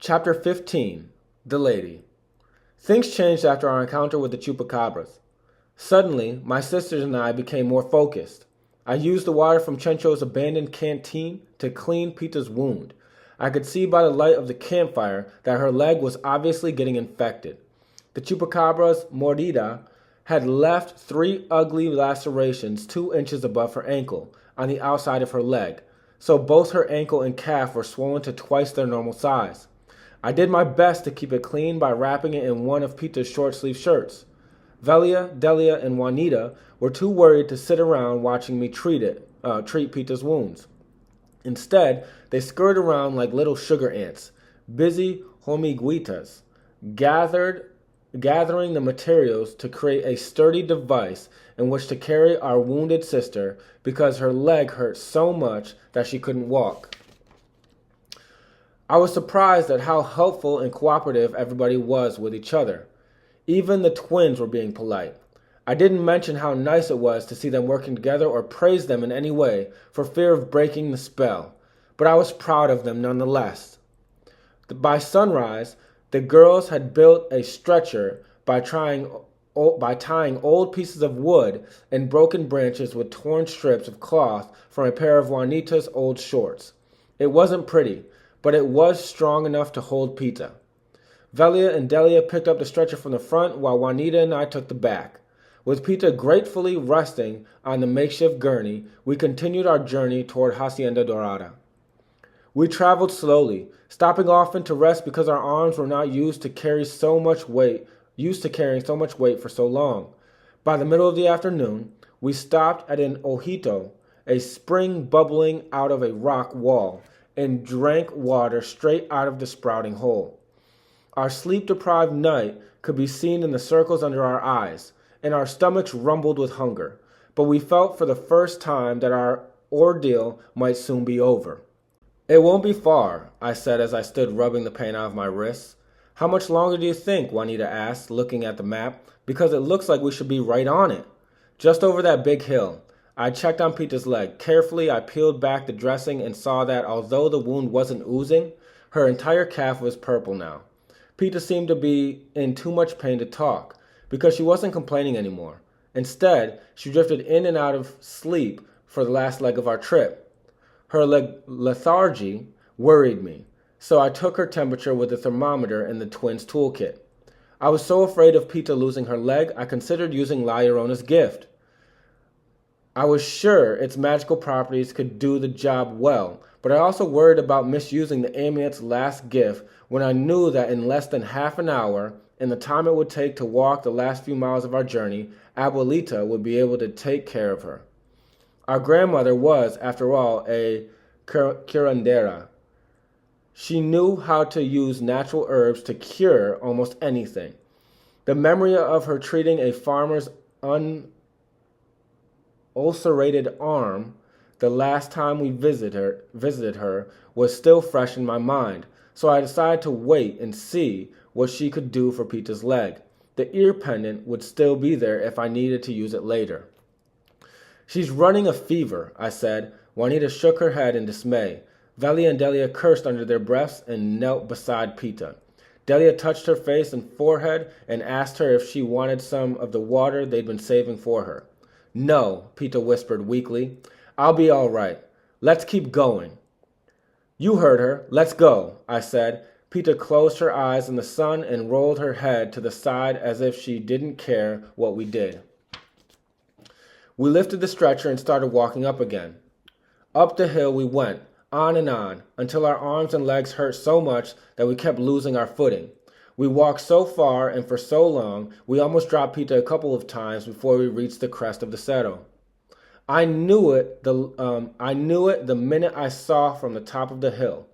Chapter 15. The Lady. Things changed after our encounter with the Chupacabras. Suddenly, my sisters and I became more focused. I used the water from Chencho's abandoned canteen to clean Pita's wound. I could see by the light of the campfire that her leg was obviously getting infected. The Chupacabra's mordida had left 3 ugly lacerations 2 inches above her ankle, on the outside of her leg, so both her ankle and calf were swollen to twice their normal size. I did my best to keep it clean by wrapping it in one of Pita's short-sleeve shirts. Velia, Delia, and Juanita were too worried to sit around watching me treat Pita's wounds. Instead, they scurried around like little sugar ants, busy hormiguitas, gathering the materials to create a sturdy device in which to carry our wounded sister because her leg hurt so much that she couldn't walk. I was surprised at how helpful and cooperative everybody was with each other. Even the twins were being polite. I didn't mention how nice it was to see them working together or praise them in any way for fear of breaking the spell, but I was proud of them nonetheless. By sunrise, the girls had built a stretcher by tying old pieces of wood and broken branches with torn strips of cloth from a pair of Juanita's old shorts. It wasn't pretty, but it was strong enough to hold Pita. Velia and Delia picked up the stretcher from the front while Juanita and I took the back. With Pita gratefully resting on the makeshift gurney, we continued our journey toward Hacienda Dorada. We traveled slowly, stopping often to rest because our arms were not used to carrying so much weight for so long. By the middle of the afternoon, we stopped at an ojito, a spring bubbling out of a rock wall, and drank water straight out of the sprouting hole. Our sleep-deprived night could be seen in the circles under our eyes, and our stomachs rumbled with hunger, but we felt for the first time that our ordeal might soon be over. "It won't be far," I said as I stood rubbing the pain out of my wrists. "How much longer do you think?" Juanita asked, looking at the map, "because it looks like we should be right on it." "Just over that big hill." I checked on Pita's leg. Carefully, I peeled back the dressing and saw that although the wound wasn't oozing, her entire calf was purple now. Pita seemed to be in too much pain to talk, because she wasn't complaining anymore. Instead, she drifted in and out of sleep for the last leg of our trip. Her lethargy worried me, so I took her temperature with the thermometer in the twins' toolkit. I was so afraid of Pita losing her leg, I considered using La Llorona's gift. I was sure its magical properties could do the job well, but I also worried about misusing the amulet's last gift when I knew that in less than half an hour, in the time it would take to walk the last few miles of our journey, Abuelita would be able to take care of her. Our grandmother was, after all, a curandera. She knew how to use natural herbs to cure almost anything. The memory of her treating a farmer's ulcerated arm the last time we visited her was still fresh in my mind, so I decided to wait and see what she could do for Pita's leg. The ear pendant would still be there if I needed to use it later. "She's running a fever," I said. Juanita shook her head in dismay. Velia and Delia cursed under their breaths and knelt beside Pita. Delia touched her face and forehead and asked her if she wanted some of the water they'd been saving for her. "No," Pita whispered weakly. "I'll be all right. Let's keep going." "You heard her. Let's go," I said. Pita closed her eyes in the sun and rolled her head to the side as if she didn't care what we did. We lifted the stretcher and started walking up again. Up the hill we went, on and on, until our arms and legs hurt so much that we kept losing our footing. We walked so far and for so long, we almost dropped Pita a couple of times before we reached the crest of the cerro. I knew it the minute I saw from the top of the hill.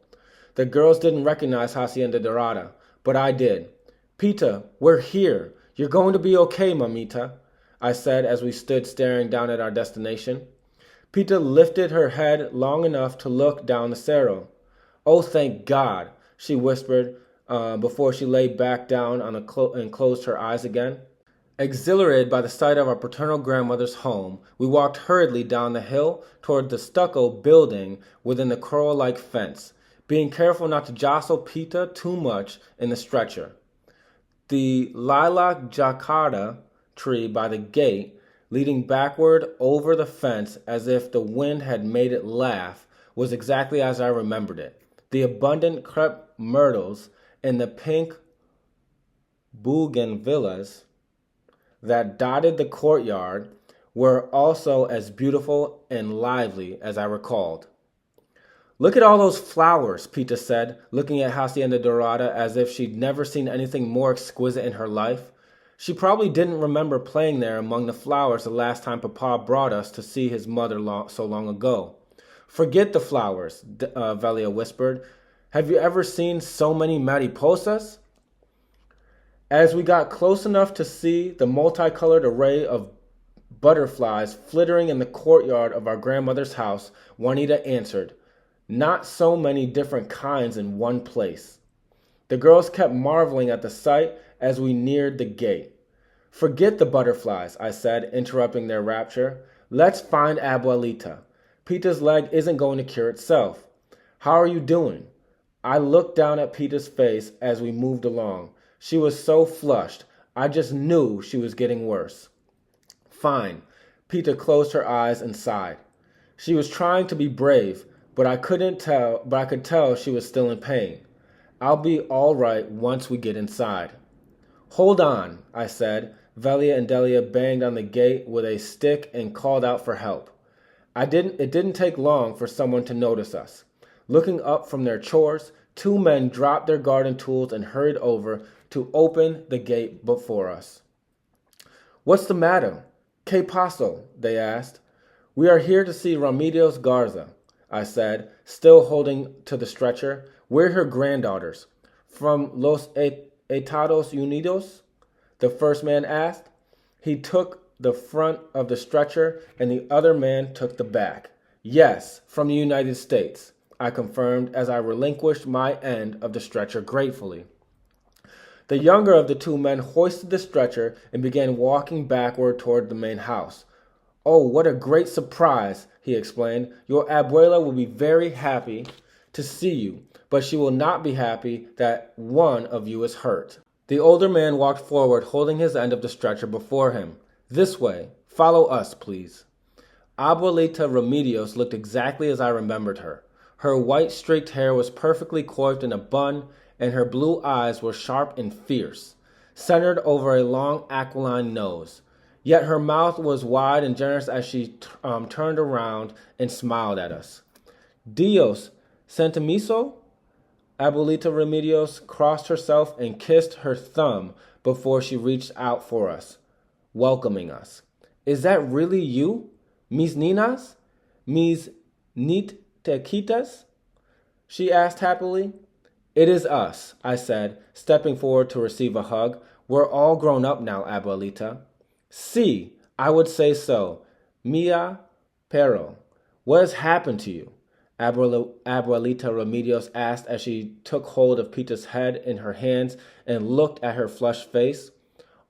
The girls didn't recognize Hacienda Dorada, but I did. "Pita, we're here. You're going to be okay, mamita," I said as we stood staring down at our destination. Pita lifted her head long enough to look down the cerro. "Oh, thank God," she whispered before she lay back down and closed her eyes again. Exhilarated by the sight of our paternal grandmother's home, we walked hurriedly down the hill toward the stucco building within the coral-like fence. being careful not to jostle Pita too much in the stretcher. The lilac jacarda tree by the gate, leading backward over the fence as if the wind had made it laugh, was exactly as I remembered it. The abundant crepe myrtles and the pink bougainvilleas that dotted the courtyard were also as beautiful and lively as I recalled. "Look at all those flowers," Pita said, looking at Hacienda Dorada as if she'd never seen anything more exquisite in her life. She probably didn't remember playing there among the flowers the last time Papa brought us to see his mother so long ago. "Forget the flowers," Velia whispered. "Have you ever seen so many mariposas?" As we got close enough to see the multicolored array of butterflies flittering in the courtyard of our grandmother's house, Juanita answered, "Not so many different kinds in one place." The girls kept marveling at the sight as we neared the gate. "Forget the butterflies," I said, interrupting their rapture. "Let's find Abuelita. Pita's leg isn't going to cure itself. How are you doing?" I looked down at Pita's face as we moved along. She was so flushed. I just knew she was getting worse. "Fine." Pita closed her eyes and sighed. She was trying to be brave, but I could tell she was still in pain. "I'll be all right once we get inside." "Hold on," I said. Velia and Delia banged on the gate with a stick and called out for help. It didn't take long for someone to notice us. Looking up from their chores, two men dropped their garden tools and hurried over to open the gate before us. "What's the matter? ¿Qué pasó?" they asked. "We are here to see Remedios Garza," I said, still holding to the stretcher. "We're her granddaughters." "From Los Estados Unidos?" the first man asked. He took the front of the stretcher and the other man took the back. "Yes, from the United States," I confirmed as I relinquished my end of the stretcher gratefully. The younger of the two men hoisted the stretcher and began walking backward toward the main house. "Oh, what a great surprise," he explained. "Your abuela will be very happy to see you, but she will not be happy that one of you is hurt." The older man walked forward, holding his end of the stretcher before him. "This way. Follow us, please." Abuelita Remedios looked exactly as I remembered her. Her white streaked hair was perfectly coiffed in a bun, and her blue eyes were sharp and fierce, centered over a long aquiline nose. Yet her mouth was wide and generous as she turned around and smiled at us. "Dios, Santamiso?" Abuelita Remedios crossed herself and kissed her thumb before she reached out for us, welcoming us. "Is that really you? Mis ninas? Mis nitequitas?" she asked happily. "It is us," I said, stepping forward to receive a hug. "We're all grown up now, Abuelita." "Sí, I would say so. Mia, pero, what has happened to you?" Abuelita Remedios asked as she took hold of Pita's head in her hands and looked at her flushed face.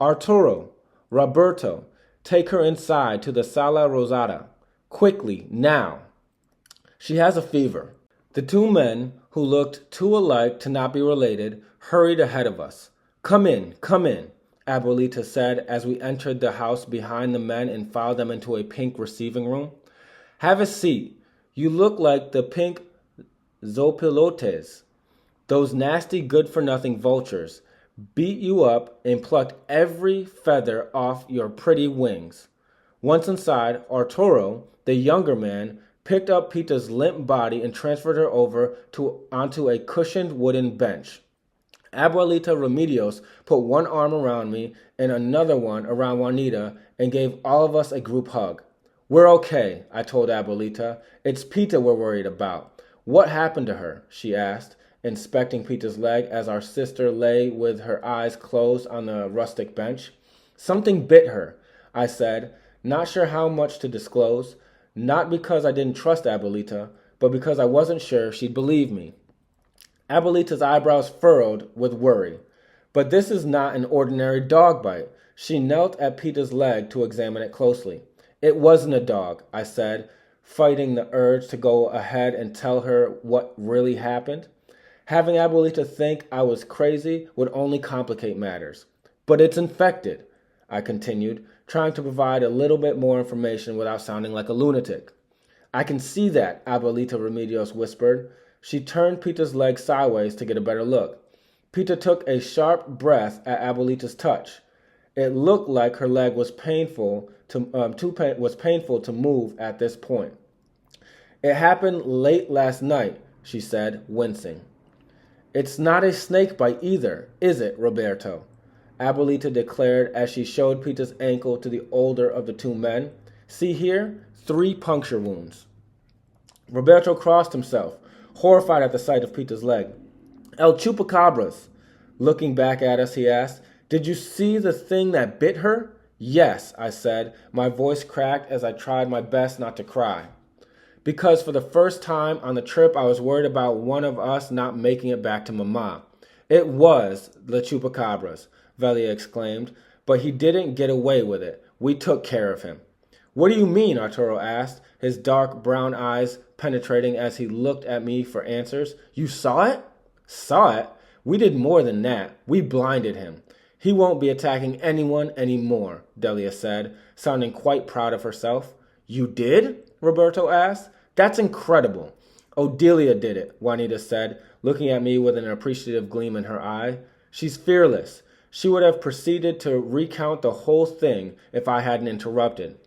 "Arturo, Roberto, take her inside to the Sala Rosada. Quickly, now. She has a fever." The two men, who looked too alike to not be related, hurried ahead of us. Come in, Abuelita said as we entered the house behind the men and followed them into a pink receiving room. "Have a seat. You look like the pink zopilotes. Those nasty good-for-nothing vultures beat you up and plucked every feather off your pretty wings." Once inside, Arturo, the younger man, picked up Pita's limp body and transferred her onto a cushioned wooden bench. Abuelita Remedios put one arm around me and another one around Juanita and gave all of us a group hug. "We're okay," I told Abuelita. "It's Pita we're worried about." "What happened to her?" she asked, inspecting Pita's leg as our sister lay with her eyes closed on the rustic bench. "Something bit her," I said, not sure how much to disclose, not because I didn't trust Abuelita, but because I wasn't sure she'd believe me. Abuelita's eyebrows furrowed with worry. "But this is not an ordinary dog bite." She knelt at Pita's leg to examine it closely. "It wasn't a dog," I said, fighting the urge to go ahead and tell her what really happened. Having Abuelita think I was crazy would only complicate matters. But it's infected, I continued, trying to provide a little bit more information without sounding like a lunatic. I can see that, Abuelita Remedios whispered. She turned Pita's leg sideways to get a better look. Pita took a sharp breath at Abuelita's touch. It looked like her leg was painful to move at this point. It happened late last night, she said, wincing. It's not a snake bite either, is it, Roberto? Abuelita declared as she showed Pita's ankle to the older of the two men. See here? 3 puncture wounds. Roberto crossed himself, horrified at the sight of Pita's leg. El Chupacabras. Looking back at us, he asked, Did you see the thing that bit her? Yes, I said, my voice cracked as I tried my best not to cry. Because for the first time on the trip, I was worried about one of us not making it back to Mama. It was the Chupacabras, Velia exclaimed, but he didn't get away with it. We took care of him. What do you mean? Arturo asked, his dark brown eyes penetrating as he looked at me for answers. You saw it? Saw it? We did more than that. We blinded him. He won't be attacking anyone anymore, Delia said, sounding quite proud of herself. You did? Roberto asked. That's incredible. Odelia did it, Juanita said, looking at me with an appreciative gleam in her eye. She's fearless. She would have proceeded to recount the whole thing if I hadn't interrupted.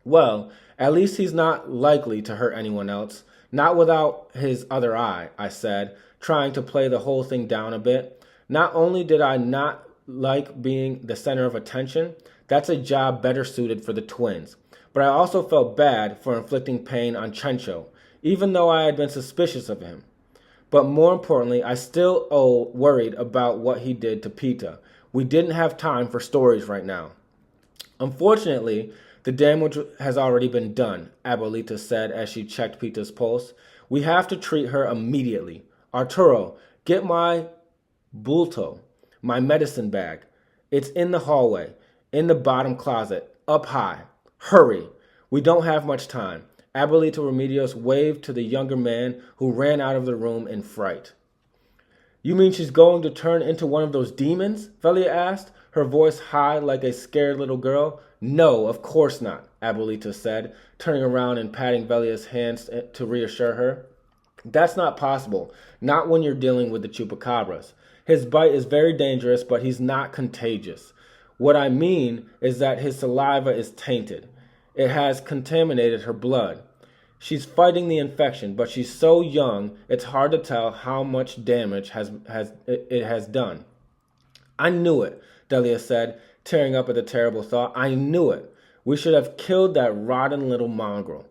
Well, at least he's not likely to hurt anyone else. Not without his other eye, I said, trying to play the whole thing down a bit. Not only did I not like being the center of attention, that's a job better suited for the twins. But I also felt bad for inflicting pain on Chencho, even though I had been suspicious of him. But more importantly, I still worried about what he did to Pita. We didn't have time for stories right now. Unfortunately, the damage has already been done, Abuelita said as she checked Pita's pulse. We have to treat her immediately. Arturo, get my bulto, my medicine bag. It's in the hallway, in the bottom closet, up high. Hurry. We don't have much time. Abuelita Remedios waved to the younger man who ran out of the room in fright. You mean she's going to turn into one of those demons? Velia asked, her voice high like a scared little girl. No, of course not, Abuelita said, turning around and patting Velia's hands to reassure her. That's not possible, not when you're dealing with the Chupacabras. His bite is very dangerous, but he's not contagious. What I mean is that his saliva is tainted. It has contaminated her blood. She's fighting the infection, but she's so young, it's hard to tell how much damage it has done. I knew it, Delia said, tearing up at the terrible thought. I knew it. We should have killed that rotten little mongrel.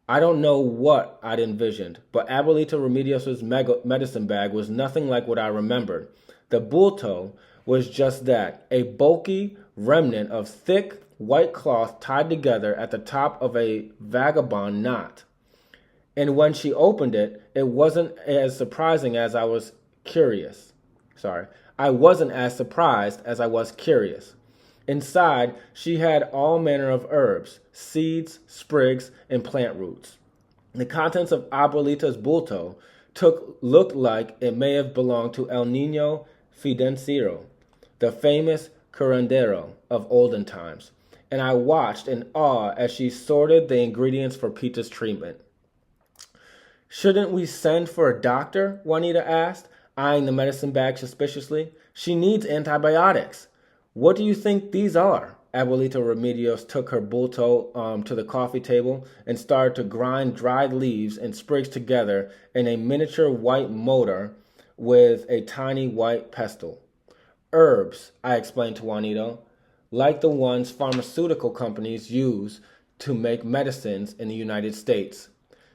I don't know what I'd envisioned, but Abuelita Remedios' medicine bag was nothing like what I remembered. The bulto was just that, a bulky remnant of thick, white cloth tied together at the top of a vagabond knot. And when she opened it, it wasn't as surprising as I was curious. I wasn't as surprised as I was curious. Inside, she had all manner of herbs, seeds, sprigs, and plant roots. The contents of Abuelita's bulto looked like it may have belonged to El Niño Fidenciero, the famous curandero of olden times, and I watched in awe as she sorted the ingredients for Pita's treatment. Shouldn't we send for a doctor? Juanita asked, eyeing the medicine bag suspiciously. She needs antibiotics. What do you think these are? Abuelita Remedios took her bulto to the coffee table and started to grind dried leaves and sprigs together in a miniature white mortar with a tiny white pestle. Herbs, I explained to Juanito, like the ones pharmaceutical companies use to make medicines in the United States.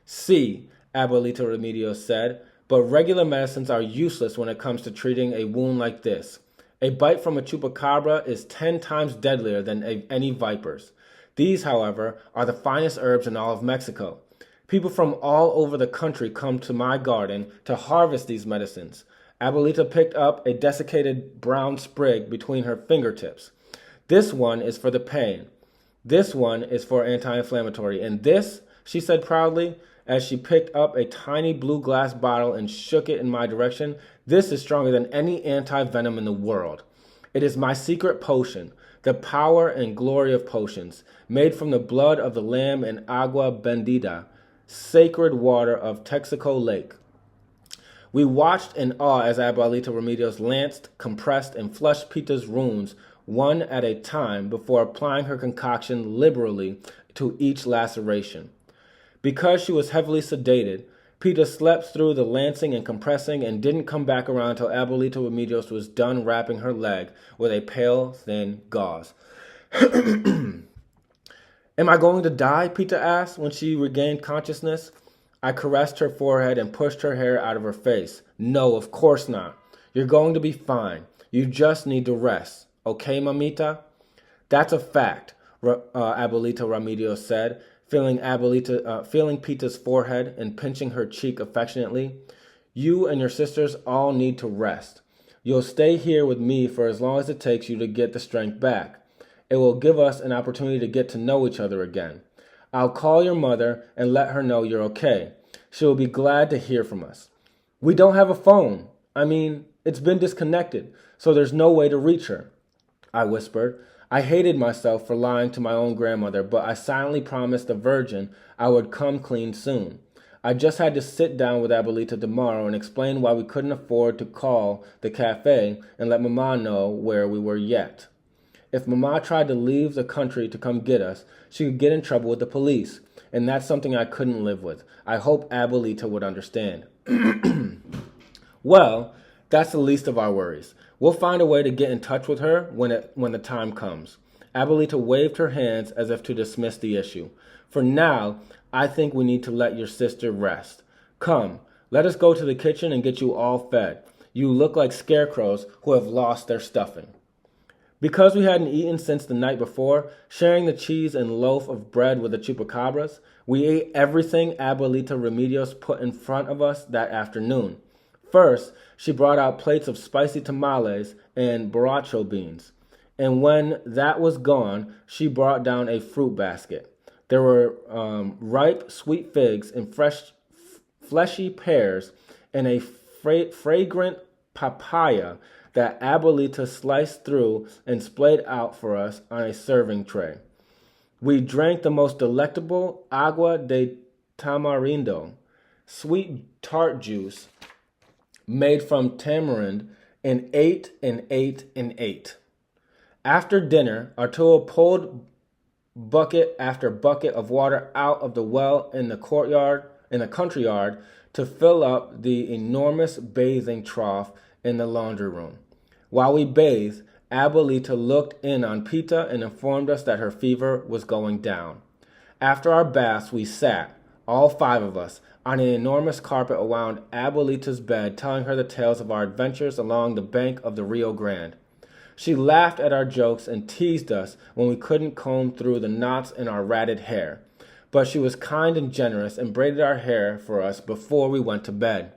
See, Abuelita Remedios said, but regular medicines are useless when it comes to treating a wound like this. A bite from a chupacabra is 10 times deadlier than any vipers. These, however, are the finest herbs in all of Mexico. People from all over the country come to my garden to harvest these medicines. Abuelita picked up a desiccated brown sprig between her fingertips. This one is for the pain. This one is for anti-inflammatory. And this, she said proudly, as she picked up a tiny blue glass bottle and shook it in my direction. This is stronger than any anti-venom in the world. It is my secret potion, the power and glory of potions, made from the blood of the lamb and agua bendita, sacred water of Texaco Lake. We watched in awe as Abuelita Remedios lanced, compressed, and flushed Pita's wounds one at a time before applying her concoction liberally to each laceration. Because she was heavily sedated, Pita slept through the lancing and compressing and didn't come back around until Abuelita Remedios was done wrapping her leg with a pale, thin gauze. Am I going to die? Pita asked when she regained consciousness. I caressed her forehead and pushed her hair out of her face. No, of course not. You're going to be fine. You just need to rest. Okay, mamita? That's a fact, Abuelita Remedios said, feeling Pita's forehead and pinching her cheek affectionately. You and your sisters all need to rest. You'll stay here with me for as long as it takes you to get the strength back. It will give us an opportunity to get to know each other again. I'll call your mother and let her know you're okay. She will be glad to hear from us. We don't have a phone. I mean, it's been disconnected, so there's no way to reach her, I whispered. I hated myself for lying to my own grandmother, but I silently promised the Virgin I would come clean soon. I just had to sit down with Abuelita tomorrow and explain why we couldn't afford to call the cafe and let Mama know where we were yet. If Mama tried to leave the country to come get us, she could get in trouble with the police, and that's something I couldn't live with. I hope Abuelita would understand. Well, that's the least of our worries. We'll find a way to get in touch with her when the time comes. Abuelita waved her hands as if to dismiss the issue. For now, I think we need to let your sister rest. Come, let us go to the kitchen and get you all fed. You look like scarecrows who have lost their stuffing. Because we hadn't eaten since the night before, sharing the cheese and loaf of bread with the Chupacabras, we ate everything Abuelita Remedios put in front of us that afternoon. First, she brought out plates of spicy tamales and borracho beans. And when that was gone, she brought down a fruit basket. There were ripe sweet figs and fleshy pears and a fragrant papaya that Abuelita sliced through and splayed out for us on a serving tray. We drank the most delectable agua de tamarindo, sweet tart juice made from tamarind, and ate and ate and ate. After dinner, Arturo pulled bucket after bucket of water out of the well in the country yard to fill up the enormous bathing trough in the laundry room. While we bathed, Abuelita looked in on Pita and informed us that her fever was going down. After our baths, we sat, all five of us, on an enormous carpet around Abuelita's bed, telling her the tales of our adventures along the bank of the Rio Grande. She laughed at our jokes and teased us when we couldn't comb through the knots in our ratted hair. But she was kind and generous and braided our hair for us before we went to bed.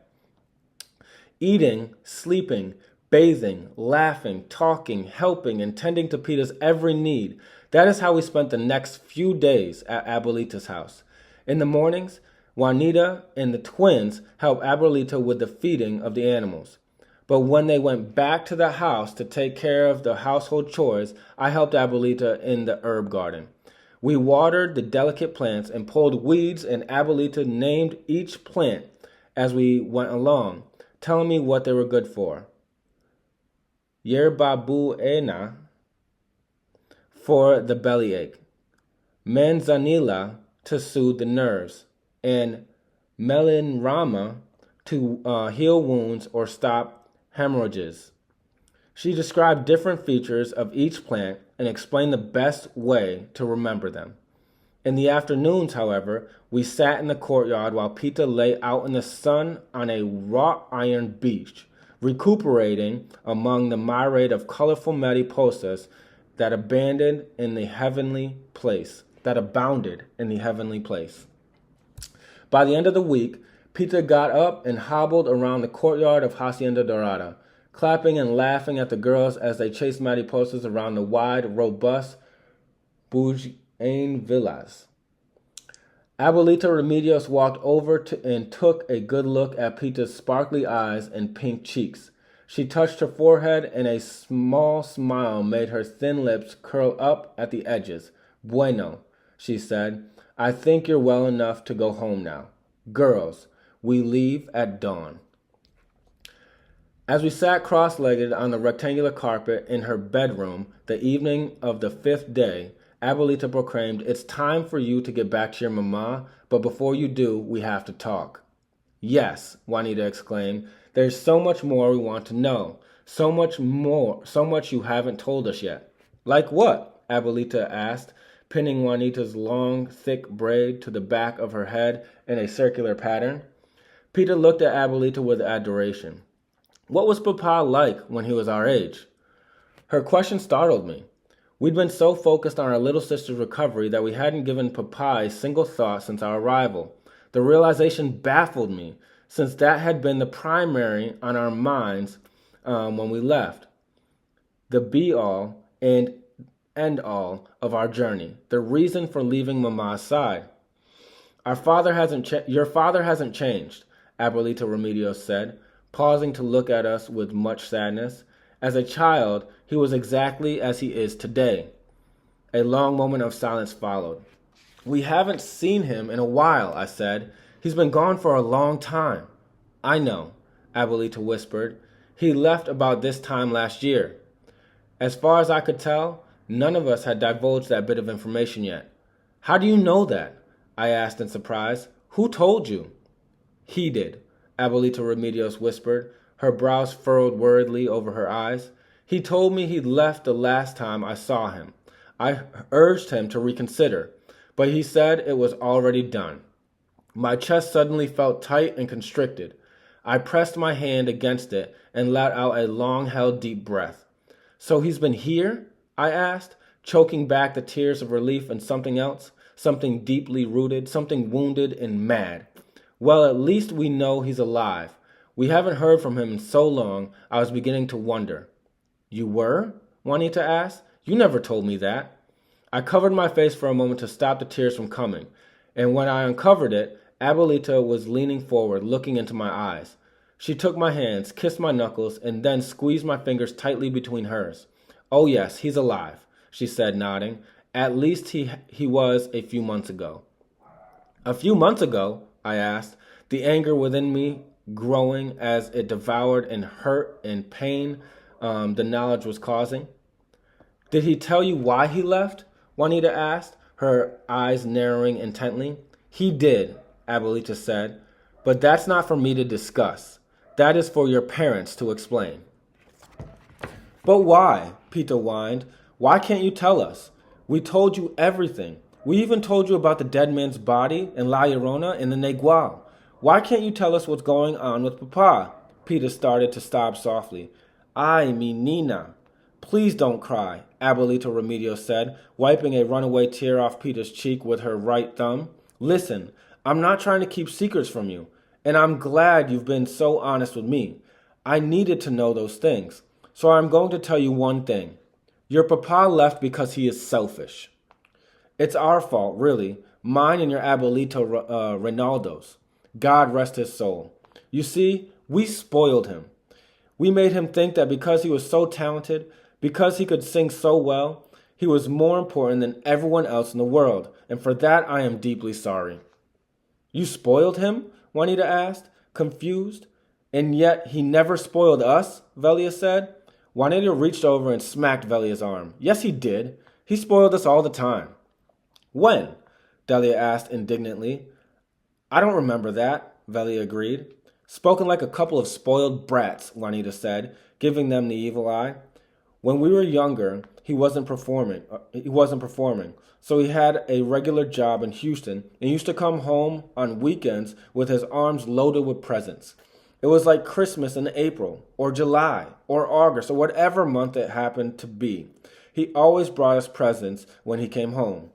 Eating, sleeping, bathing, laughing, talking, helping, and tending to Pita's every need. That is how we spent the next few days at Abuelita's house. In the mornings, Juanita and the twins helped Abuelita with the feeding of the animals. But when they went back to the house to take care of the household chores, I helped Abuelita in the herb garden. We watered the delicate plants and pulled weeds, and Abuelita named each plant as we went along, telling me what they were good for. Yerba buena for the bellyache, manzanilla to soothe the nerves, and melinrama to heal wounds or stop hemorrhages. She described different features of each plant and explained the best way to remember them. In the afternoons, however, we sat in the courtyard while Pita lay out in the sun on a wrought iron beach, recuperating among the myriad of colorful mariposas that abounded in the heavenly place. By the end of the week, Pita got up and hobbled around the courtyard of Hacienda Dorada, clapping and laughing at the girls as they chased mariposas around the wide, robust bougeain villas. Abuelita Remedios walked over and took a good look at Pita's sparkly eyes and pink cheeks. She touched her forehead, and a small smile made her thin lips curl up at the edges. Bueno, she said. I think you're well enough to go home now. Girls, we leave at dawn. As we sat cross-legged on the rectangular carpet in her bedroom the evening of the 5th day, Abuelita proclaimed, It's time for you to get back to your mama, but before you do, we have to talk. Yes, Juanita exclaimed. There's so much more we want to know. So much more, so much you haven't told us yet. Like what? Abuelita asked, pinning Juanita's long, thick braid to the back of her head in a circular pattern. Pita looked at Abuelita with adoration. What was Papa like when he was our age? Her question startled me. We'd been so focused on our little sister's recovery that we hadn't given Papa a single thought since our arrival. The realization baffled me, since that had been the primary on our minds when we left. The be-all and end-all of our journey, the reason for leaving Mama's side. Your father hasn't changed, Abuelita Remedios said, pausing to look at us with much sadness. As a child, he was exactly as he is today. A long moment of silence followed. We haven't seen him in a while, I said. He's been gone for a long time. I know, Abuelita whispered. He left about this time last year. As far as I could tell, none of us had divulged that bit of information yet. How do you know that? I asked in surprise. Who told you? He did, Abuelita Remedios whispered, her brows furrowed worriedly over her eyes. He told me he'd left the last time I saw him. I urged him to reconsider, but he said it was already done. My chest suddenly felt tight and constricted. I pressed my hand against it and let out a long-held deep breath. So he's been here? I asked, choking back the tears of relief and something else, something deeply rooted, something wounded and mad. Well, at least we know he's alive. We haven't heard from him in so long, I was beginning to wonder. You were? Juanita asked. You never told me that. I covered my face for a moment to stop the tears from coming, and when I uncovered it, Abuelita was leaning forward, looking into my eyes. She took my hands, kissed my knuckles, and then squeezed my fingers tightly between hers. Oh yes, he's alive, she said, nodding. At least he was a few months ago. A few months ago? I asked, the anger within me growing as it devoured and hurt and pain the knowledge was causing. Did he tell you why he left? Juanita asked, her eyes narrowing intently. He did, Abuelita said, but that's not for me to discuss. That is for your parents to explain. But why? Pita whined. Why can't you tell us? We told you everything. We even told you about the dead man's body and La Llorona and the Negual. Why can't you tell us what's going on with Papa? Pita started to sob softly. Ay, mi nina. Please don't cry, Abuelita Remedios said, wiping a runaway tear off Pita's cheek with her right thumb. Listen, I'm not trying to keep secrets from you, and I'm glad you've been so honest with me. I needed to know those things, so I'm going to tell you one thing. Your papa left because he is selfish. It's our fault, really, mine and your Abuelita Ronaldo's. God rest his soul. You see, we spoiled him. We made him think that because he was so talented, because he could sing so well, he was more important than everyone else in the world, and for that I am deeply sorry. You spoiled him? Juanita asked, confused. And yet he never spoiled us, Velia said. Juanita reached over and smacked Velia's arm. Yes, he did. He spoiled us all the time. When? Delia asked indignantly. I don't remember that, Velia agreed. Spoken like a couple of spoiled brats, Juanita said, giving them the evil eye. When we were younger, he wasn't performing, so he had a regular job in Houston and used to come home on weekends with his arms loaded with presents. It was like Christmas in April, or July, or August, or whatever month it happened to be. He always brought us presents when he came home.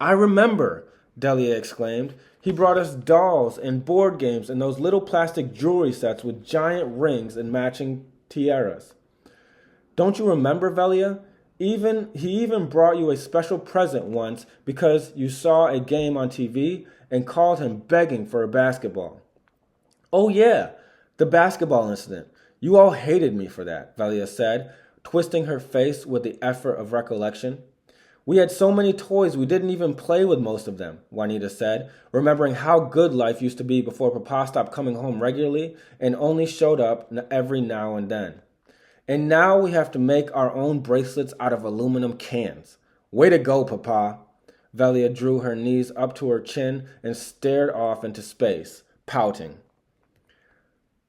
I remember, Delia exclaimed. He brought us dolls and board games and those little plastic jewelry sets with giant rings and matching tiaras. Don't you remember, Velia? He even brought you a special present once because you saw a game on TV and called him begging for a basketball. Oh yeah, the basketball incident. You all hated me for that, Velia said, twisting her face with the effort of recollection. We had so many toys we didn't even play with most of them, Juanita said, remembering how good life used to be before Papa stopped coming home regularly and only showed up every now and then. And now we have to make our own bracelets out of aluminum cans. Way to go, Papa. Velia drew her knees up to her chin and stared off into space, pouting.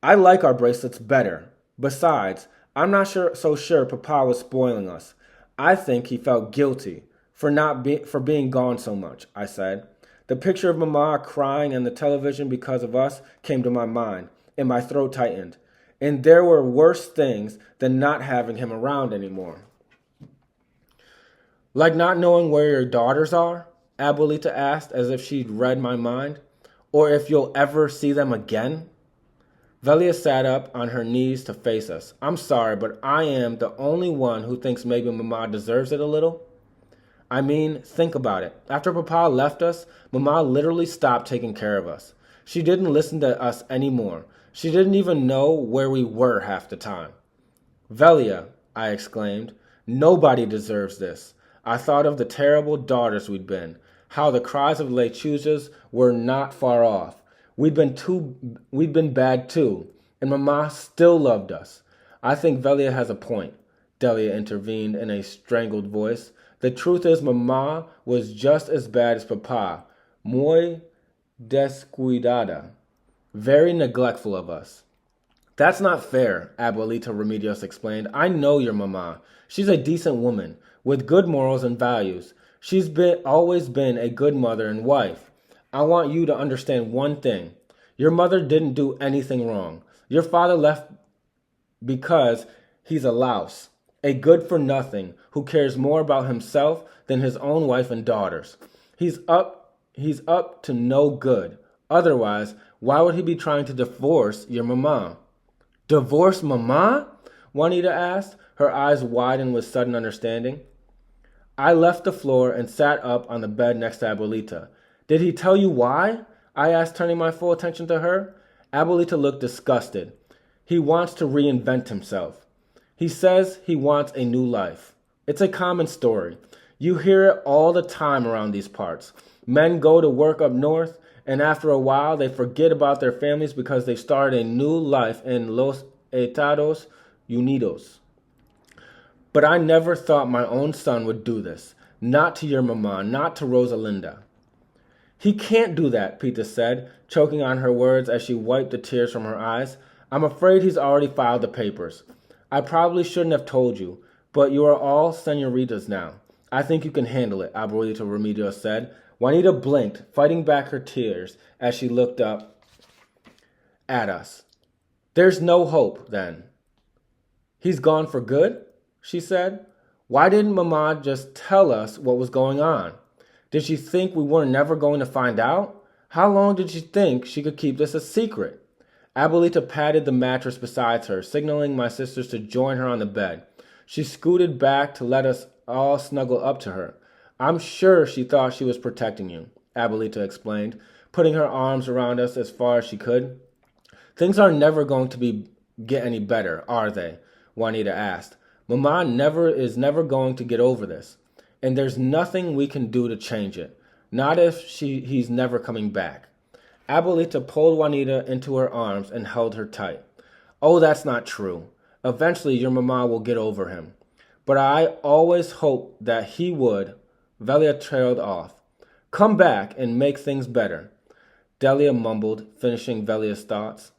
I like our bracelets better. Besides, I'm not so sure Papa was spoiling us. I think he felt guilty for being gone so much, I said. The picture of Mama crying on the television because of us came to my mind, and my throat tightened. And there were worse things than not having him around anymore. Like not knowing where your daughters are? Abuelita asked, as if she'd read my mind. Or if you'll ever see them again? Velia sat up on her knees to face us. I'm sorry, but I am the only one who thinks maybe Mama deserves it a little. I mean, think about it. After Papa left us, Mama literally stopped taking care of us. She didn't listen to us anymore. She didn't even know where we were half the time. Velia, I exclaimed, nobody deserves this. I thought of the terrible daughters we'd been, how the cries of lechuzas were not far off. We'd been bad too, and Mama still loved us. I think Velia has a point, Delia intervened in a strangled voice. The truth is Mama was just as bad as Papa, muy descuidada, very neglectful of us. That's not fair, Abuelita Remedios explained. I know your Mama. She's a decent woman, with good morals and values. She's always been a good mother and wife. I want you to understand one thing. Your mother didn't do anything wrong. Your father left because he's a louse, a good-for-nothing who cares more about himself than his own wife and daughters. He's up to no good. Otherwise, why would he be trying to divorce your Mama? Divorce Mama? Juanita asked, her eyes widened with sudden understanding. I left the floor and sat up on the bed next to Abuelita. Did he tell you why? I asked, turning my full attention to her. Abuelita looked disgusted. He wants to reinvent himself. He says he wants a new life. It's a common story. You hear it all the time around these parts. Men go to work up north, and after a while they forget about their families because they started a new life in Los Estados Unidos. But I never thought my own son would do this. Not to your Mama, not to Rosalinda. He can't do that, Pita said, choking on her words as she wiped the tears from her eyes. I'm afraid he's already filed the papers. I probably shouldn't have told you, but you are all senoritas now. I think you can handle it, Abuelita Remedios said. Juanita blinked, fighting back her tears as she looked up at us. There's no hope, then. He's gone for good? She said. Why didn't Mama just tell us what was going on? Did she think we were never going to find out? How long did she think she could keep this a secret? Abuelita patted the mattress beside her, signaling my sisters to join her on the bed. She scooted back to let us all snuggle up to her. I'm sure she thought she was protecting you, Abuelita explained, putting her arms around us as far as she could. Things are never going to get any better, are they? Juanita asked. Mama is never going to get over this, and there's nothing we can do to change it. Not if he's never coming back. Abuelita pulled Juanita into her arms and held her tight. Oh, that's not true. Eventually your Mama will get over him. But I always hoped that he would. Velia trailed off. Come back and make things better, Delia mumbled, finishing Velia's thoughts.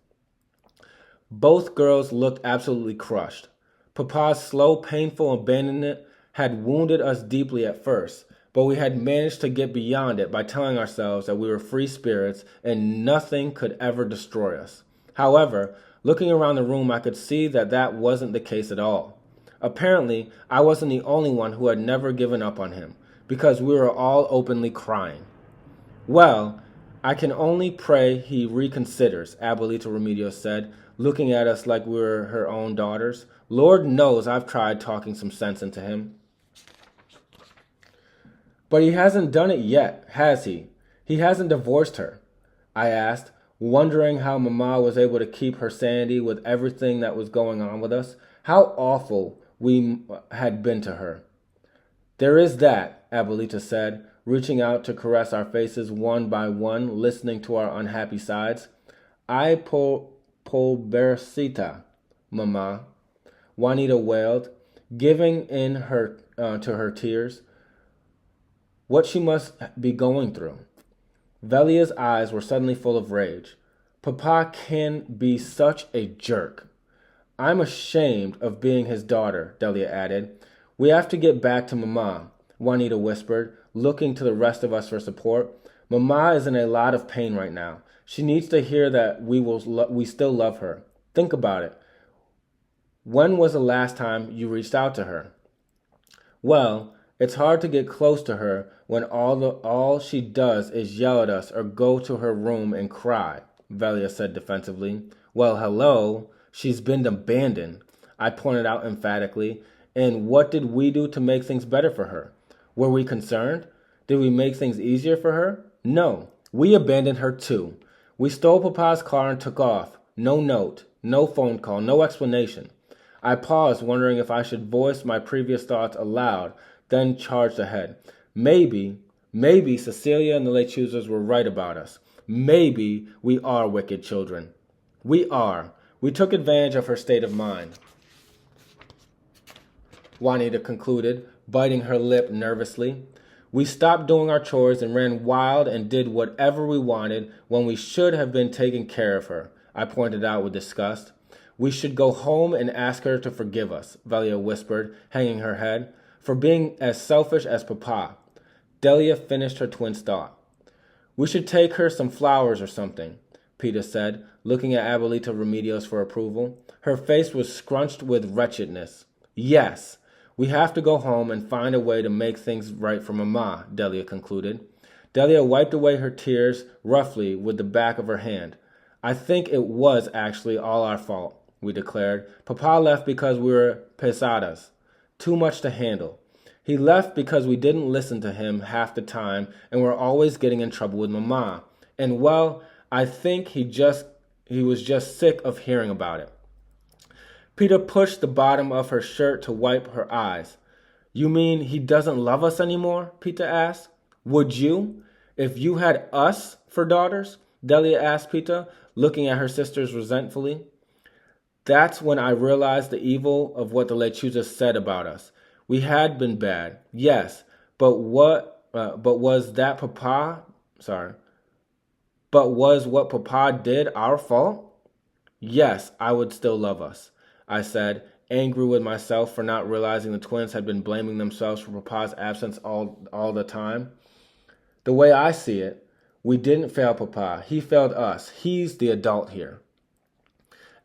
Both girls looked absolutely crushed. Papa's slow, painful abandonment had wounded us deeply at first, but we had managed to get beyond it by telling ourselves that we were free spirits and nothing could ever destroy us. However, looking around the room, I could see that wasn't the case at all. Apparently, I wasn't the only one who had never given up on him, because we were all openly crying. Well, I can only pray he reconsiders, Abuelita Remedios said, looking at us like we were her own daughters. Lord knows I've tried talking some sense into him. But he hasn't done it yet, has he? He hasn't divorced her, I asked, wondering how Mama was able to keep her sanity with everything that was going on with us, how awful we had been to her. There is that, Abuelita said, reaching out to caress our faces one by one, listening to our unhappy sides. Ay pobrecita, Mama, Juanita wailed, giving in to her tears. What she must be going through. Velia's eyes were suddenly full of rage. Papa can be such a jerk. I'm ashamed of being his daughter, Delia added. We have to get back to Mama, Juanita whispered, looking to the rest of us for support. Mama is in a lot of pain right now. She needs to hear that we still love her. Think about it. When was the last time you reached out to her? Well, it's hard to get close to her when all she does is yell at us or go to her room and cry, Velia said defensively. Well, hello, she's been abandoned, I pointed out emphatically. And what did we do to make things better for her? Were we concerned? Did we make things easier for her? No, we abandoned her too. We stole Papa's car and took off. No note, no phone call, no explanation. I paused, wondering if I should voice my previous thoughts aloud, then charged ahead. Maybe Cecilia and the Lechuzas were right about us. Maybe we are wicked children. We are. We took advantage of her state of mind, Juanita concluded, biting her lip nervously. We stopped doing our chores and ran wild and did whatever we wanted when we should have been taking care of her, I pointed out with disgust. We should go home and ask her to forgive us, Velia whispered, hanging her head, for being as selfish as Papa. Delia finished her twin's thought. We should take her some flowers or something, Pita said, looking at Abuelita Remedios for approval. Her face was scrunched with wretchedness. Yes, we have to go home and find a way to make things right for Mama, Delia concluded. Delia wiped away her tears roughly with the back of her hand. I think it was actually all our fault, we declared. Papa left because we were pesadas, too much to handle. He left because we didn't listen to him half the time and were always getting in trouble with Mama. And well, I think he was just sick of hearing about it. Pita pushed the bottom of her shirt to wipe her eyes. You mean he doesn't love us anymore? Pita asked. Would you, if you had us for daughters? Delia asked Pita, looking at her sisters resentfully. That's when I realized the evil of what the Lechuzas said about us. We had been bad, yes, but was what Papa did our fault? Yes, I would still love us, I said, angry with myself for not realizing the twins had been blaming themselves for Papa's absence all the time. The way I see it, we didn't fail Papa. He failed us. He's the adult here.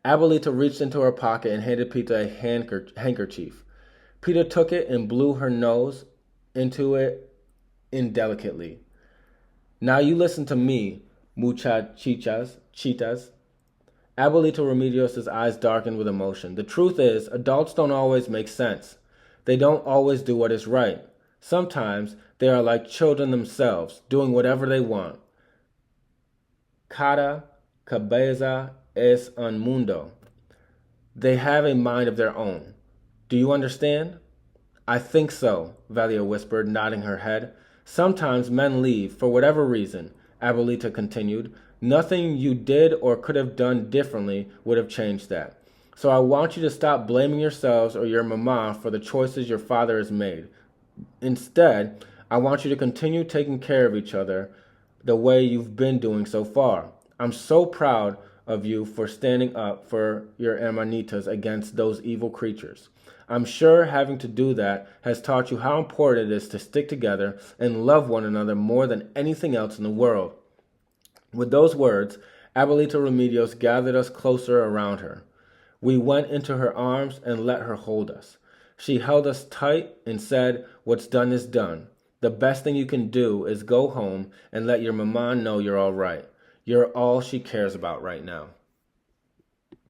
Abuelita reached into her pocket and handed Pita a handkerchief. Pita took it and blew her nose into it indelicately. Now you listen to me, muchachitas. Abuelita Remedios' eyes darkened with emotion. The truth is, adults don't always make sense. They don't always do what is right. Sometimes they are like children themselves, doing whatever they want. Cada cabeza es un mundo. They have a mind of their own. Do you understand? I think so, Velia whispered, nodding her head. Sometimes men leave, for whatever reason, Abuelita continued. Nothing you did or could have done differently would have changed that. So I want you to stop blaming yourselves or your mama for the choices your father has made. Instead, I want you to continue taking care of each other the way you've been doing so far. I'm so proud of you for standing up for your hermanitas against those evil creatures. I'm sure having to do that has taught you how important it is to stick together and love one another more than anything else in the world. With those words, Abuelita Remedios gathered us closer around her. We went into her arms and let her hold us. She held us tight and said, what's done is done. The best thing you can do is go home and let your mama know you're all right. You're all she cares about right now.